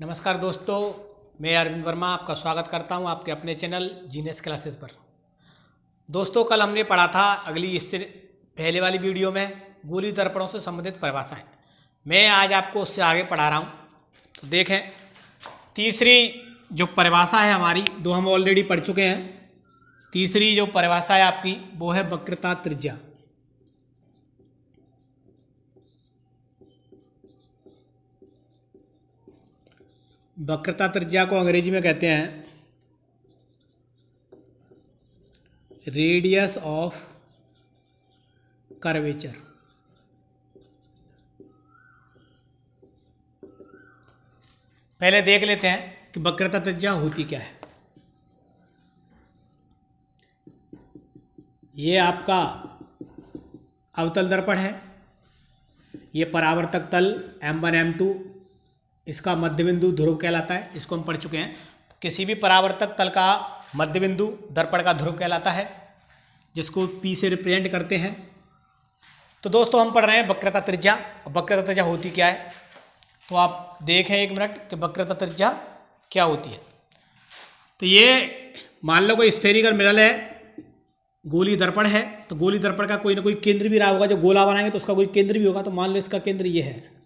नमस्कार दोस्तों, मैं अरविंद वर्मा आपका स्वागत करता हूं आपके अपने चैनल जीनियस क्लासेस पर। दोस्तों, कल हमने पढ़ा था अगली इससे पहले वाली वीडियो में गोली दर्पणों से संबंधित परिभाषाएं। मैं आज आपको उससे आगे पढ़ा रहा हूं। तो देखें, तीसरी जो परिभाषा है हमारी, दो हम ऑलरेडी पढ़ चुके हैं। तीसरी जो परिभाषा है आपकी वो है वक्रता त्रिज्या। वक्रता त्रिज्या को अंग्रेजी में कहते हैं रेडियस ऑफ कर्वेचर। पहले देख लेते हैं कि वक्रता त्रिज्या होती क्या है। ये आपका अवतल दर्पण है, ये परावर्तक तल M1 M2, इसका मध्य बिंदु ध्रुव कहलाता है। इसको हम पढ़ चुके हैं। किसी भी परावर्तक तल का मध्य बिंदु दर्पण का ध्रुव कहलाता है, जिसको P से रिप्रेजेंट करते हैं। तो दोस्तों, हम पढ़ रहे हैं वक्रता त्रिज्या। वक्रता त्रिज्या होती क्या है, तो आप देखें एक मिनट कि वक्रता त्रिज्या क्या होती है। तो ये मान लो कोई स्फेरिकल मिरर है, गोली दर्पण है, तो गोली दर्पण का कोई ना कोई केंद्र भी रहा होगा। जो गोला बनाएंगे तो उसका कोई केंद्र भी होगा। तो मान लो इसका केंद्र ये है।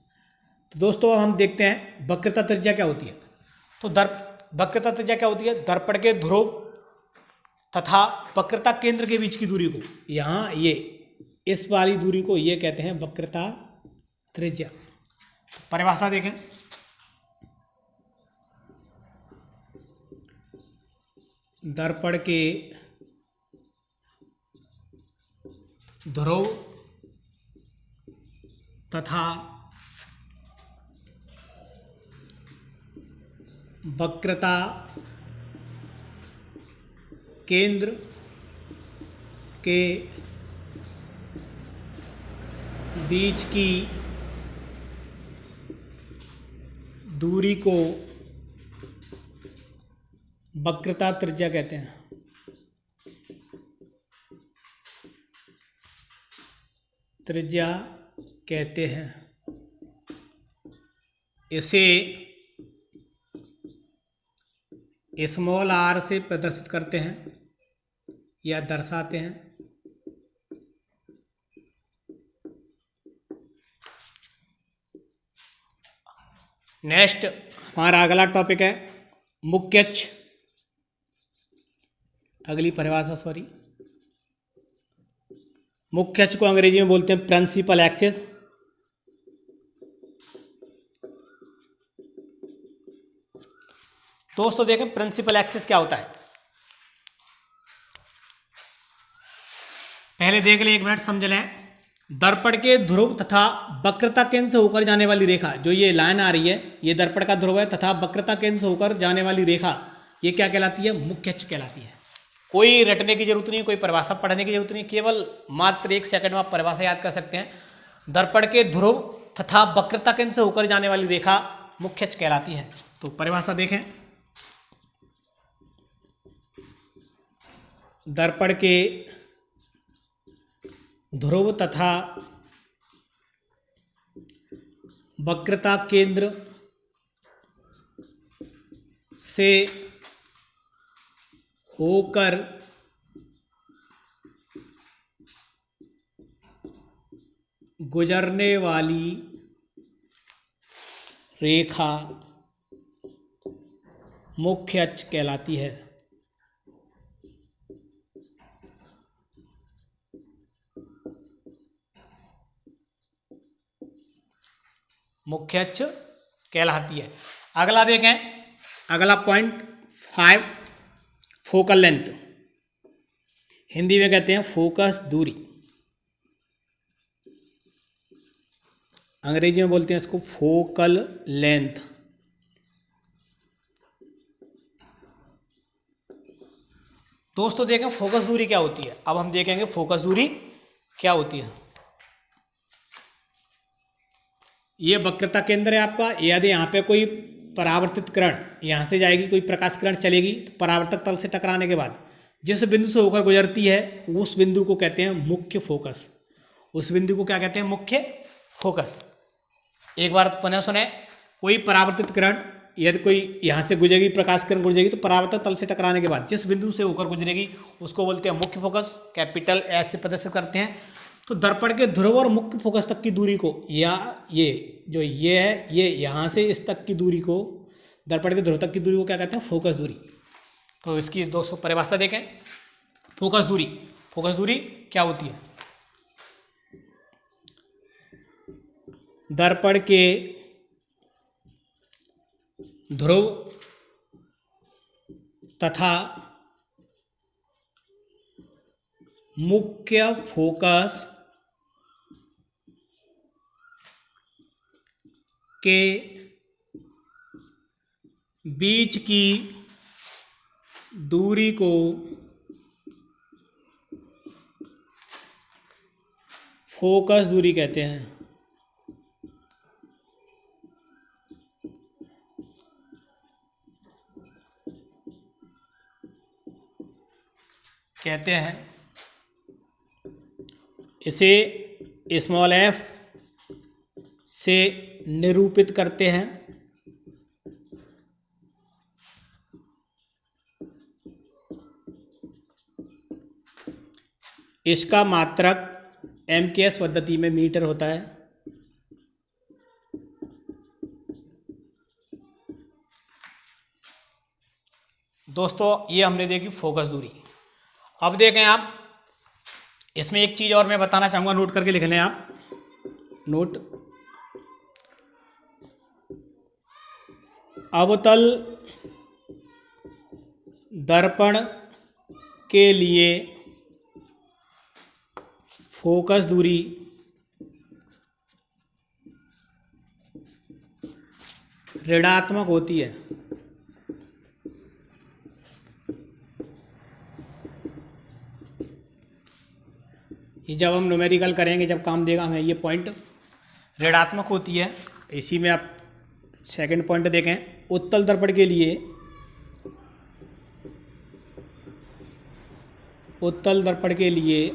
तो दोस्तों, अब हम देखते हैं वक्रता त्रिज्या क्या होती है। तो वक्रता त्रिज्या क्या होती है, दर्पण के ध्रुव तथा वक्रता केंद्र के बीच की दूरी को, यहाँ ये इस वाली दूरी को ये कहते हैं वक्रता त्रिज्या। परिभाषा देखें, दर्पण के ध्रुव तथा वक्रता केंद्र के बीच की दूरी को वक्रता त्रिज्या कहते हैं। त्रिज्या कहते हैं। इसे स्मॉल r से प्रदर्शित करते हैं या दर्शाते हैं। नेक्स्ट हमारा अगला टॉपिक है मुख्य अक्ष। अगली परिभाषा मुख्य अक्ष को अंग्रेजी में बोलते हैं प्रिंसिपल एक्सिस। दोस्तों देखें, प्रिंसिपल एक्सिस क्या होता है, पहले देख लें, एक मिनट समझ लें। दर्पण के ध्रुव तथा वक्रता केंद्र से होकर जाने वाली रेखा, जो ये लाइन आ रही है, ये दर्पण का ध्रुव है तथा वक्रता केंद्र से होकर जाने वाली रेखा, ये क्या कहलाती है, मुख्य अक्ष कहलाती है। कोई रटने की जरूरत नहीं, कोई परिभाषा पढ़ने की जरूरत नहीं, केवल मात्र 1 सेकंड में आप परिभाषा याद कर सकते हैं। दर्पण के ध्रुव तथा वक्रता केंद्र से होकर जाने वाली रेखा मुख्य अक्ष कहलाती है। तो परिभाषा देखें, दर्पण के ध्रुव तथा वक्रता केंद्र से होकर गुजरने वाली रेखा मुख्य अक्ष कहलाती है। मुख्य अक्ष कहलाती है। अगला देखें, अगला पॉइंट 5, फोकल लेंथ। हिंदी में कहते हैं फोकस दूरी, अंग्रेजी में बोलते हैं इसको फोकल लेंथ। दोस्तों देखें, फोकस दूरी क्या होती है। अब हम देखेंगे फोकस दूरी क्या होती है। ये वक्रता केंद्र है आपका। यदि यहाँ पे कोई परावर्तित किरण यहाँ से जाएगी, कोई प्रकाश किरण चलेगी, तो परावर्तक तल से टकराने के बाद जिस बिंदु से होकर गुजरती है उस बिंदु को कहते हैं मुख्य फोकस। उस बिंदु को क्या कहते हैं? मुख्य फोकस। एक बार पुनः सुने, कोई परावर्तित किरण यदि कोई यहाँ से गुजरेगी, प्रकाश किरण गुजरेगी, तो परावर्तक तल से टकराने के बाद जिस बिंदु से होकर गुजरेगी उसको बोलते हैं मुख्य फोकस, कैपिटल एक्स से प्रदर्शित करते हैं। तो दर्पण के ध्रुव और मुख्य फोकस तक की दूरी को, या ये जो ये है, ये यहाँ से इस तक की दूरी को, दर्पण के ध्रुव तक की दूरी को क्या कहते हैं? फोकस दूरी। तो इसकी दोस्तों परिभाषा देखें, फोकस दूरी, फोकस दूरी क्या होती है? दर्पण के ध्रुव तथा मुख्य फोकस के बीच की दूरी को फोकस दूरी कहते हैं। इसे स्मॉल f से निरूपित करते हैं। इसका मात्रक MKS पद्धति में मीटर होता है। दोस्तों ये हमने देखी फोकस दूरी। अब देखें आप, इसमें एक चीज़ और मैं बताना चाहूँगा, नोट करके लिख लें आप, नोट। अवतल दर्पण के लिए फोकस दूरी ऋणात्मक होती है। ये जब हम न्यूमेरिकल करेंगे, जब काम देगा हमें, ये पॉइंट ऋणात्मक होती है। इसी में आप सेकंड पॉइंट देखें, उत्तल दर्पण के लिए, उत्तल दर्पण के लिए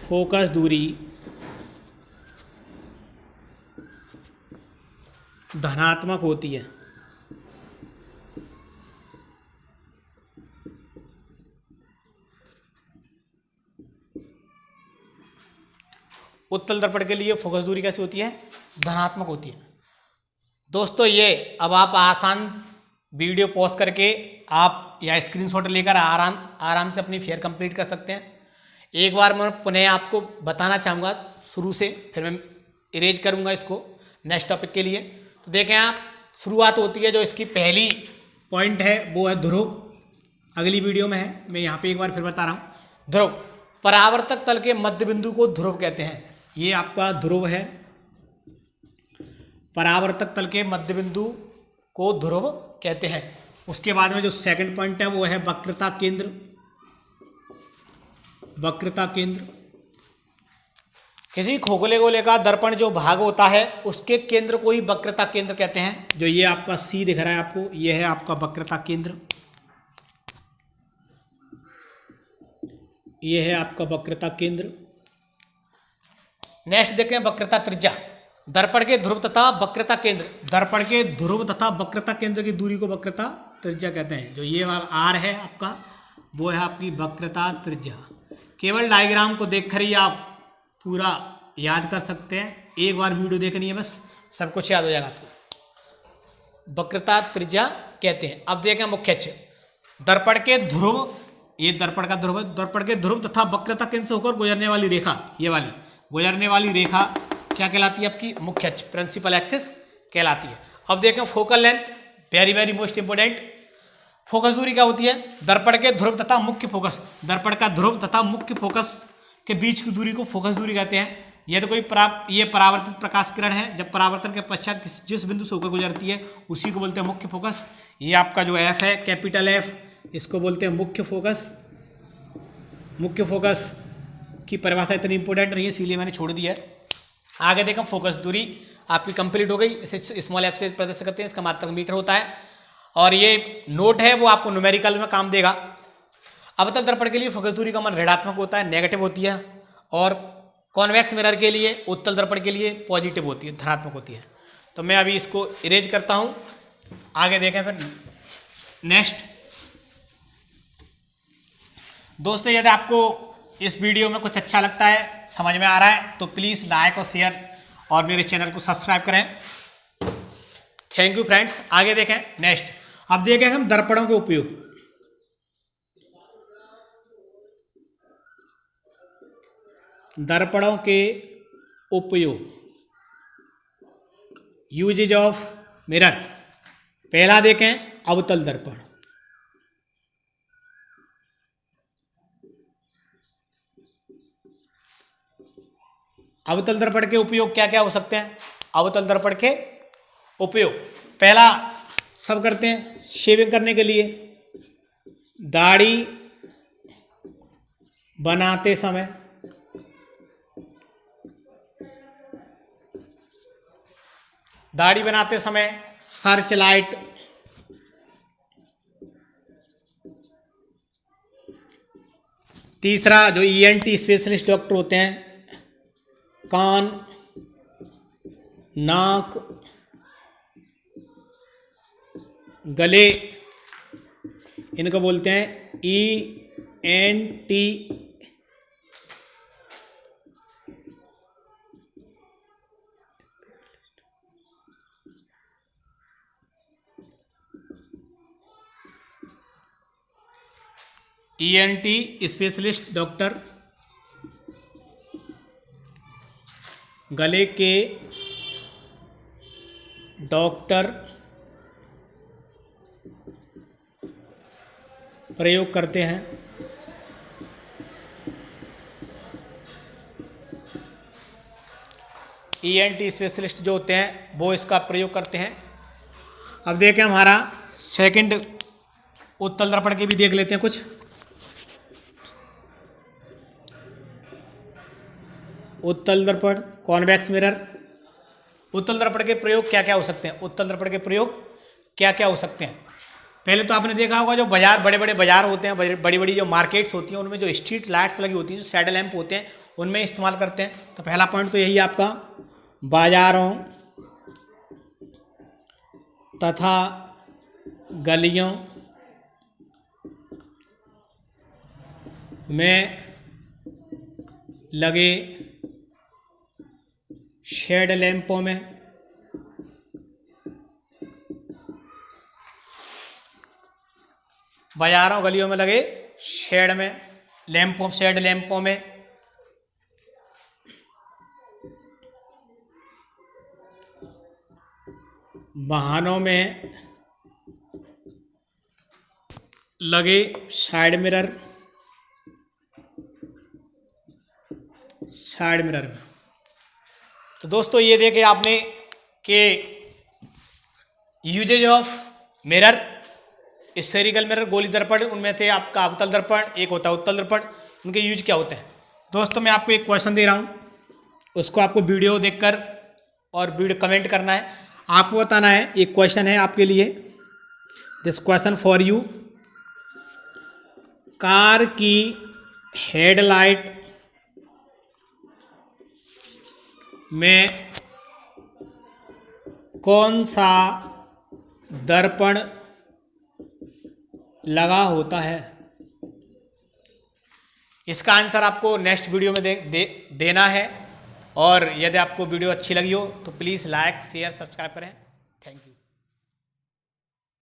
फोकस दूरी धनात्मक होती है। उत्तल दर्पण के लिए फोकस दूरी कैसी होती है? धनात्मक होती है। दोस्तों ये अब आप आसान वीडियो पॉज करके आप या स्क्रीनशॉट लेकर आराम से अपनी फेयर कंप्लीट कर सकते हैं। एक बार मैं पुनः आपको बताना चाहूँगा शुरू से, फिर मैं इरेज करूँगा इसको नेक्स्ट टॉपिक के लिए। तो देखें आप, शुरुआत होती है, जो इसकी पहली पॉइंट है वो है ध्रुव, अगली वीडियो में है, मैं यहाँ पे एक बार फिर बता रहा हूँ। ध्रुव, परावर्तक तल के मध्य बिंदु को ध्रुव कहते हैं। ये आपका ध्रुव है, परावर्तक तल के मध्य बिंदु को ध्रुव कहते हैं। उसके बाद में जो सेकंड पॉइंट है वो है वक्रता केंद्र। वक्रता केंद्र, किसी खोखले गोले का दर्पण जो भाग होता है उसके केंद्र को ही वक्रता केंद्र कहते हैं। जो ये आपका C दिख रहा है आपको, ये है आपका वक्रता केंद्र, ये है आपका वक्रता केंद्र। नेक्स्ट देखें वक्रता त्रिज्या। दर्पण के ध्रुव तथा वक्रता केंद्र, दर्पण के ध्रुव तथा वक्रता केंद्र की दूरी को वक्रता त्रिज्या कहते हैं। जो ये वाला R है आपका, वो है आपकी वक्रता त्रिज्या। केवल डायग्राम को देखकर ही आप पूरा याद कर सकते हैं, एक बार वीडियो देखनी है बस, सब कुछ याद हो जाएगा आपको। वक्रता त्रिज्या कहते हैं। अब देखें मुख्य अक्ष। दर्पण के ध्रुव, ये दर्पण का ध्रुव है, दर्पण के ध्रुव तथा वक्रता केंद्र से होकर गुजरने वाली रेखा, ये वाली गुजरने वाली रेखा क्या कहलाती है? आपकी मुख्य अक्ष, प्रिंसिपल एक्सिस कहलाती है। अब देखें focal length, very very most important. Focus दूरी क्या होती है? दर्पण के ध्रुव तथा मुख्य फोकस, दर्पण का ध्रुव तथा मुख्य फोकस के बीच की दूरी को फोकस दूरी कहते हैं। यह तो कोई ये परावर्तित प्रकाश किरण है, जब परावर्तन के पश्चात जिस बिंदु से होकर गुजरती है उसी को बोलते हैं मुख्य फोकस। ये आपका जो F है, कैपिटल F, इसको बोलते हैं मुख्य फोकस। मुख्य फोकस की परिभाषा इतनी इंपॉर्टेंट नहीं है, इसीलिए मैंने छोड़ दिया है। आगे देखो, फोकस दूरी आपकी कंप्लीट हो गई। इसे स्मॉल f से प्रदर्शित करते हैं, इसका मात्रक मीटर होता है। और ये नोट है वो आपको न्यूमेरिकल में काम देगा। अवतल दर्पण के लिए फोकस दूरी का मान ऋणात्मक होता है, नेगेटिव होती है, और कॉन्वेक्स मिरर के लिए, उत्तल दर्पण के लिए पॉजिटिव होती है, धनात्मक होती है। तो मैं अभी इसको इरेज करता हूँ, आगे देखें फिर नेक्स्ट। दोस्तों यदि आपको इस वीडियो में कुछ अच्छा लगता है, समझ में आ रहा है, तो प्लीज़ लाइक और शेयर और मेरे चैनल को सब्सक्राइब करें। Thank you friends. आगे देखें नेक्स्ट। अब देखें हम दर्पणों के उपयोग। दर्पणों के उपयोग, यूजेज ऑफ मिरर। पहला देखें अवतल दर्पण। अवतल दर्पण के उपयोग क्या क्या हो सकते हैं? अवतल दर्पण के उपयोग, पहला सब करते हैं शेविंग करने के लिए, दाढ़ी बनाते समय, दाढ़ी बनाते समय सर्च लाइट, तीसरा जो ईएनटी स्पेशलिस्ट डॉक्टर होते हैं, कान, नाक, गले, इनको बोलते हैं ईएनटी। ईएनटी स्पेशलिस्ट डॉक्टर गले के डॉक्टर प्रयोग करते हैं। ईएनटी स्पेशलिस्ट जो होते हैं वो इसका प्रयोग करते हैं। अब देखें हमारा सेकंड उत्तल दर्पण के भी देख लेते हैं कुछ। उत्तल दर्पण, कॉन्वेक्स मिरर। उत्तल दर्पण के प्रयोग क्या क्या हो सकते हैं? उत्तल दर्पण के प्रयोग क्या क्या हो सकते हैं? पहले तो आपने देखा होगा जो बाजार, बड़े बड़े बाजार होते हैं, बड़ी बड़ी जो मार्केट्स होती हैं, उनमें जो स्ट्रीट लाइट्स लगी होती हैं, जो शैडो लैंप होते हैं, उनमें इस्तेमाल करते हैं। तो पहला पॉइंट तो यही आपका, बाजारों तथा गलियों में लगे शेड लैंपों में बाजारों गलियों में लगे शेड लैंपों में वाहनों में लगे साइड मिरर में। तो दोस्तों ये देखे आपने कि uses of mirror, spherical mirror, गोली दर्पण, उनमें से आपका अवतल दर्पण, एक होता है उत्तल दर्पण। उनके यूज क्या होते हैं? दोस्तों मैं आपको एक क्वेश्चन दे रहा हूँ, उसको आपको वीडियो देखकर और वीडियो कमेंट करना है, आपको बताना है। एक क्वेश्चन है आपके लिए, this question for you. Car की हेडलाइट में कौन सा दर्पण लगा होता है? इसका आंसर आपको नेक्स्ट वीडियो में देना है। और यदि आपको वीडियो अच्छी लगी हो तो प्लीज़ लाइक, शेयर, सब्सक्राइब करें। Thank you.